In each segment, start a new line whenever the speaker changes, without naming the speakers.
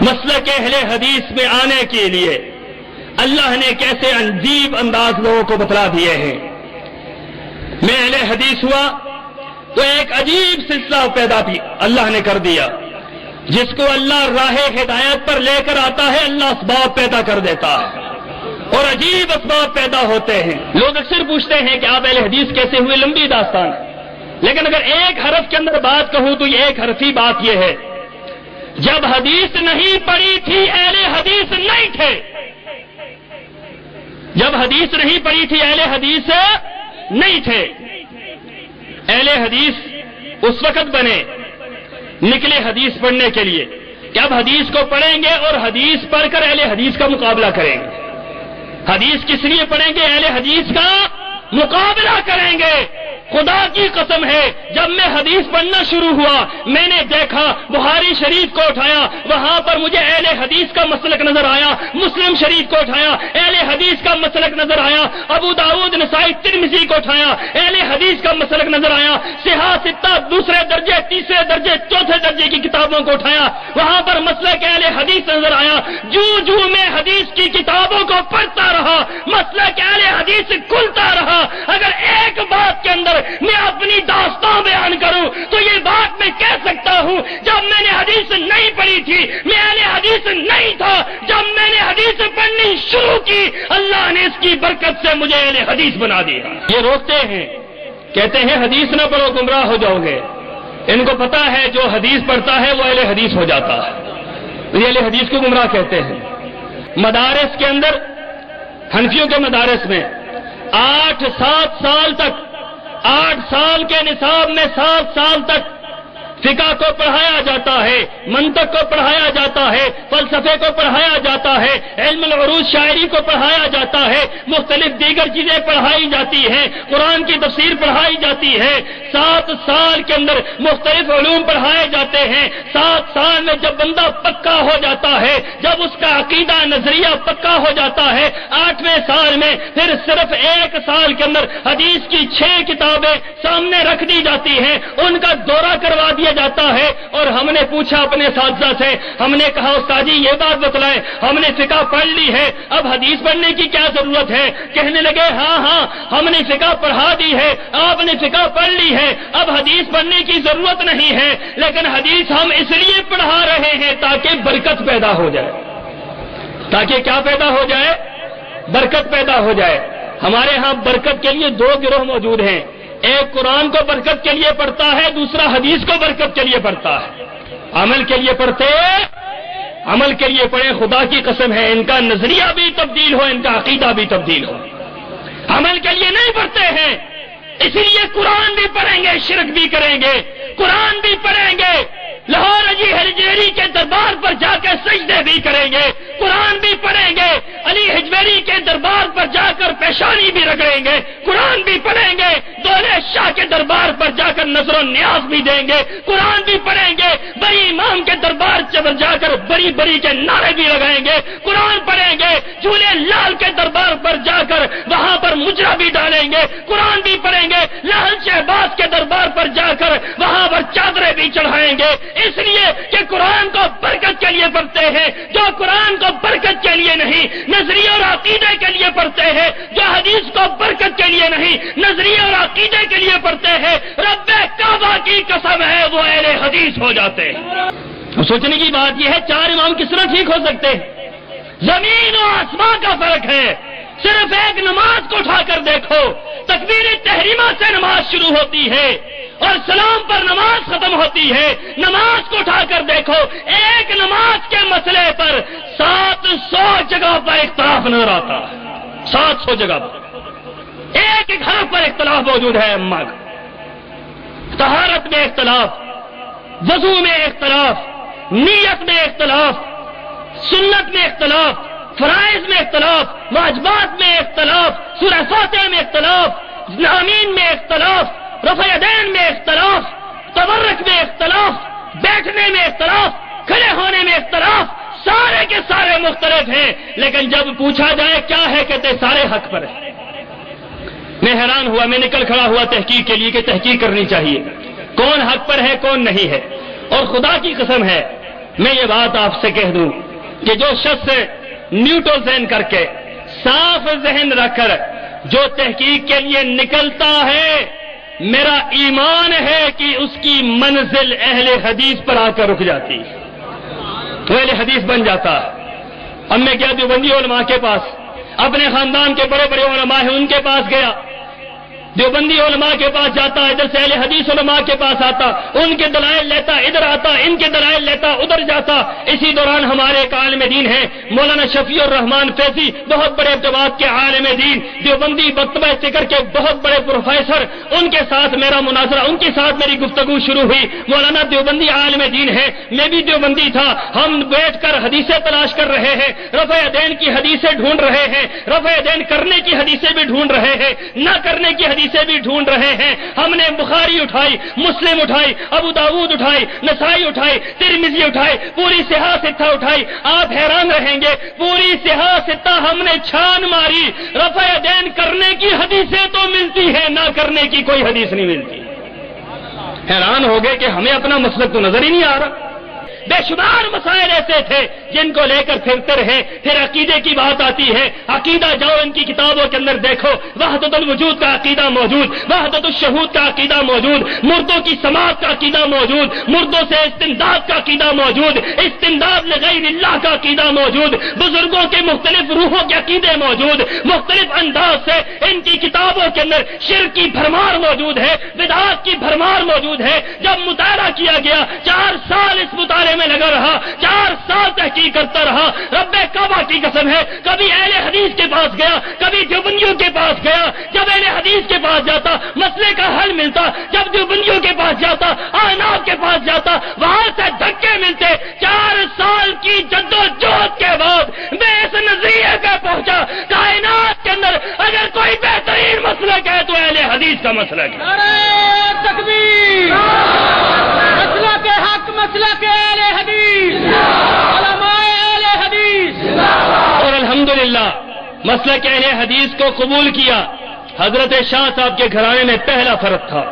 مسलक अहले हदीस में आने के लिए अल्लाह ने कैसे अजीब अंदाज लोगों को बतला दिए हैं। मैं अहले हदीस हुआ तो एक अजीब सिलसिला पैदा भी अल्लाह ने कर दिया। जिसको अल्लाह राहे हिदायत पर लेकर आता है, अल्लाह असबाब पैदा कर देता है और अजीब असबाब पैदा होते हैं। लोग अक्सर पूछते हैं कि आप अहले हदीस कैसे हुए, लंबी दास्तान है। लेकिन अगर एक हरफ के अंदर बात कहूं तो ये एक हरफी बात यह है, जब हदीस नहीं पढ़ी थी अहले हदीस नहीं थे। जब हदीस नहीं पढ़ी थी अहले हदीस नहीं थे। अहले हदीस उस वक्त बने, निकले हदीस पढ़ने के लिए कि अब हदीस को पढ़ेंगे और हदीस पढ़कर अहले हदीस का मुकाबला करेंगे। हदीस किस लिए पढ़ेंगे? अहले हदीस का मुकाबला करेंगे। खुदा की कसम है, जब मैं हदीस पढ़ना शुरू हुआ मैंने देखा, बुखारी शरीफ को उठाया, वहां पर मुझे अहले हदीस का मसलक नजर आया। मुस्लिम शरीफ को उठाया, अहले हदीस का मसलक नजर आया। अबू दाऊद, नसाई, तिरमिज़ी को उठाया, अहले हदीस का मसलक नजर आया। सिहा सित्ता दूसरे दर्जे, तीसरे दर्जे, चौथे दर्जे की किताबों को उठाया, वहां पर मसलक अहले हदीस नजर आया। जू मैं हदीस की किताबों को पढ़ता रहा, मसलक अहले हदीस खुलता रहा। अगर एक बात के अंदर मैं अपनी दास्तां बयान करूं तो ये बात मैं कह सकता हूं, जब मैंने हदीस नहीं पढ़ी थी मैं अहले हदीस नहीं था। जब मैंने हदीस पढ़नी शुरू की अल्लाह ने इसकी बरकत से मुझे अहले हदीस बना दिया। ये रोकते हैं, कहते हैं हदीस ना पढ़ो गुमराह हो जाओगे। इनको पता है जो हदीस पढ़ता है वो अहले हदीस हो जाता है। ये अहले हदीस को गुमराह कहते हैं। मदारिस के अंदर, हनफियों के मदारिस में 8-7 साल तक, 8 साल के निसाब में 7 साल तक फिका को पढ़ाया जाता है, मंतक को पढ़ाया जाता है, फलसफे को पढ़ाया जाता है, इल्मुल उरूज शायरी को पढ़ाया जाता है, मुख्तलिफ दीगर चीजें पढ़ाई जाती हैं, कुरान की तफसीर पढ़ाई जाती है। 7 साल के अंदर मुख्तलिफ उलूम पढ़ाए जाते हैं। 7 साल में जब बंदा पक्का हो जाता है, जब उसका अकीदा नजरिया पक्का हो जाता है, 8वें साल में फिर सिर्फ 1 साल के अंदर हदीस की 6 किताबें सामने रख दी जाती हैं, उनका दौरा करवा दिया जाता है। और हमने पूछा अपने साथी से, हमने कहा उस्ताद जी ये बात बतलाएं, हमने फिका पढ़ ली है, अब हदीस पढ़ने की क्या जरूरत है? कहने लगे हाँ हमने फिका पढ़ा दी है, आपने फिका पढ़ ली है, अब हदीस पढ़ने की जरूरत नहीं है। लेकिन हदीस हम इसलिए पढ़ा रहे हैं ताकि बरकत पैदा हो जाए। ताकि क्या पैदा हो जाए? बरकत पैदा हो जाए। हमारे यहाँ बरकत के लिए 2 गिरोह मौजूद हैं। एक कुरान को बरकत के लिए पढ़ता है, दूसरा हदीस को बरकत के लिए पढ़ता है। अमल के लिए पढ़ते, अमल के लिए पढ़े, खुदा की कसम है इनका नजरिया भी तब्दील हो, इनका अकीदा भी तब्दील हो। अमल के लिए नहीं पढ़ते हैं, इसलिए कुरान भी पढ़ेंगे, शिरक भी करेंगे, कुरान भी पढ़ेंगे, लाहौर अजी हजवेरी के दरबार पर जाकर सजदे भी करेंगे, कुरान भी पढ़ेंगे, अली हजवेरी के दरबार पर जाकर पेशानी भी रगड़ेंगे, कुरान भी पढ़ेंगे, दौले शाह के दरबार पर जाकर नजर न्याज भी देंगे, कुरान भी पढ़ेंगे, बड़ी इमाम के दरबार पर जाकर बड़ी बड़ी के नारे भी लगाएंगे, कुरान पढ़ेंगे, झूले लाल के दरबार पर जाकर वहां पर मुजरा भी डालेंगे, कुरान भी पढ़ेंगे, लाल शहबाज के दरबार पर जाकर वहां पर चादरें भी चढ़ाएंगे। इसलिए कि कुरान को बरकत के लिए पढ़ते हैं। जो कुरान को बरकत के लिए नहीं नजरिए और अकीदे के लिए पढ़ते हैं, जो हदीस को बरकत के लिए नहीं नजरिए और अकीदे के लिए पढ़ते हैं, रब्बे काबा की कसम है वो अहले हदीस हो जाते हैं। सोचने की बात यह है, 4 इमाम किस तरह ठीक हो सकते हैं? जमीन और आसमान का फर्क है। सिर्फ एक नमाज को उठाकर देखो, तकबीर तहरीमा से नमाज शुरू होती है और सलाम पर नमाज खत्म होती है। नमाज को उठाकर देखो, एक नमाज के मसले पर 700 जगह पर इख्तिलाफ नजर आता है। 700 जगह पर एक हरफ पर इख्तिलाफ मौजूद है। अम्मा तहारत में इख्तिलाफ, वजू में इख्तिलाफ, नीयत में इख्तिलाफ, सुन्नत में इख्तिलाफ, फराइज में इख्तिलाफ, वाजिबात में इख्तिलाफ, सूरह फातिहा में इख्तिलाफ, आमीन में इख्तिलाफ, रफ़अ यदैन में इख्तिलाफ, तबर्रुक में इख्तिलाफ, बैठने में इख्तिलाफ, खड़े होने में इख्तिलाफ, सारे के सारे मुख्तलिफ हैं। लेकिन जब पूछा जाए क्या है, कहते सारे हक पर है। मैं हैरान हुआ, मैं निकल खड़ा हुआ तहकीक के लिए कि तहकीक करनी चाहिए, कौन हक पर है कौन नहीं है। और खुदा की कसम है میں یہ بات آپ سے کہہ دوں کہ جو شخص نیوٹرل ذہن کر کے صاف ذہن رکھ کر جو تحقیق کے لیے نکلتا ہے، میرا ایمان ہے کہ اس کی منزل اہل حدیث پر آ کر رک جاتی، تو اہل حدیث بن جاتا۔ اب میں کیا دیوبندی علماء کے پاس، اپنے خاندان کے بڑے بڑے علماء ہیں ان کے پاس گیا، دیوبندی علماء کے پاس جاتا، ادھر سے اہل حدیث علماء کے پاس آتا، ان کے دلائل لیتا، ادھر آتا، ان کے دلائل لیتا، ادھر جاتا۔ اسی دوران ہمارے ایک عالم دین ہیں مولانا شفیع الرحمان فیضی، بہت بڑے ارتباط کے عالم دین، دیوبندی مکتبہ فکر کے بہت بڑے پروفیسر، ان کے ساتھ میرا مناظرہ، ان کے ساتھ میری گفتگو شروع ہوئی۔ مولانا دیوبندی عالم دین ہے، میں بھی دیوبندی تھا، ہم بیٹھ کر حدیثیں تلاش کر رہے ہیں، رفع دین کی حدیثیں ڈھونڈ رہے ہیں، رفع دین کرنے کی حدیثیں بھی ڈھونڈ رہے ہیں، نہ کرنے کی حدیثیں بھی ڈھونڈ رہے ہیں۔ ہم نے بخاری اٹھائی، مسلم اٹھائی، ابو داؤد اٹھائی، نسائی اٹھائی، ترمذی اٹھائی، پوری صحاح ستہ اٹھائی۔ آپ حیران رہیں گے، پوری صحاح ستہ ہم نے چھان ماری، رفع دین کرنے کی حدیثیں تو ملتی ہیں، نہ کرنے کی کوئی حدیث نہیں ملتی۔ حیران ہو گئے کہ ہمیں اپنا مسلک تو نظر ہی نہیں آ رہا۔ بے شمار مسائل ایسے تھے جن کو لے کر پھرتے رہے۔ پھر عقیدے کی بات آتی ہے، عقیدہ جاؤ ان کی کتابوں کے اندر دیکھو، وحدت الوجود کا عقیدہ موجود، وحدت الشہود کا عقیدہ موجود، مردوں کی سماعت کا عقیدہ موجود، مردوں سے استمداد کا عقیدہ موجود، استمداد لغیر اللہ کا عقیدہ موجود، بزرگوں کے مختلف روحوں کے عقیدے موجود، مختلف انداز سے ان کی کتابوں کے اندر شرک کی بھرمار موجود ہے، بدعات کی بھرمار موجود ہے۔ جب مطالعہ کیا گیا، 4 سال اس مطالعے میں لگا رہا، 4 سال تحقیق کرتا رہا، رب کعبہ کی قسم ہے، کبھی اہل حدیث کے پاس گیا، کبھی دیوبندیوں کے پاس گیا۔ جب اہل حدیث کے پاس جاتا مسئلے کا حل ملتا، جب دیوبندیوں کے پاس جاتا، احناف کے پاس جاتا، وہاں سے دھکے ملتے۔ 4 سال کی جدوجہد کے بعد میں اس نظریے پہ پہنچا، کائنات کے اندر اگر کوئی بہترین مسلک ہے تو اہل حدیث کا مسلک ہے۔
نعرہ تکبیر، مسلک حق، مسلک اہل حدیث، علماء اہل حدیث۔
اور الحمدللہ مسلک اہل حدیث کو قبول کیا حضرت شاہ صاحب کے گھرانے میں پہلا فرد تھا۔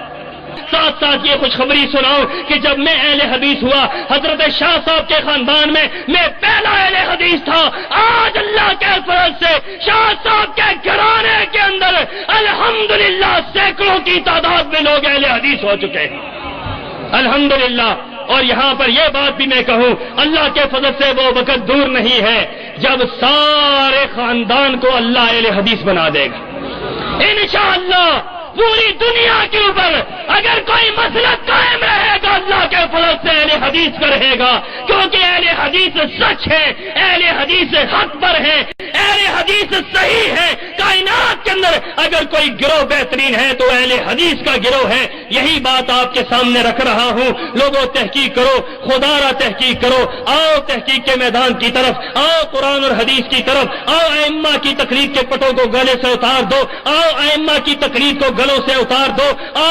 ساتھ ساتھ یہ خوشخبری سناؤں کہ جب میں اہل حدیث ہوا، حضرت شاہ صاحب کے خاندان میں پہلا اہل حدیث تھا۔ آج اللہ کے فضل سے شاہ صاحب کے گھرانے کے اندر الحمدللہ سینکڑوں کی تعداد میں لوگ اہل حدیث ہو چکے ہیں، الحمدللہ۔ اور یہاں پر یہ بات بھی میں کہوں، اللہ کے فضل سے وہ وقت دور نہیں ہے جب سارے خاندان کو اللہ اہل حدیث بنا دے گا انشاءاللہ۔ پوری دنیا کے اوپر اگر کوئی مسلک قائم رہے گا اللہ کے فضل سے اہل حدیث کا رہے گا، کیونکہ اہل حدیث سچ ہے، اہل حدیث حق پر ہے، اہل حدیث صحیح ہے۔ کائنات کے اندر اگر کوئی گروہ بہترین ہے تو اہل حدیث کا گروہ ہے۔ یہی بات آپ کے سامنے رکھ رہا ہوں۔ لوگوں تحقیق کرو، خدا را تحقیق کرو، آؤ تحقیق کے میدان کی طرف، آؤ قرآن اور حدیث کی طرف، آؤ ائمہ کی تقریر کے پٹوں کو گلے سے اتار دو، آؤ ائمہ کی تقریر کو گلوں سے اتار دو،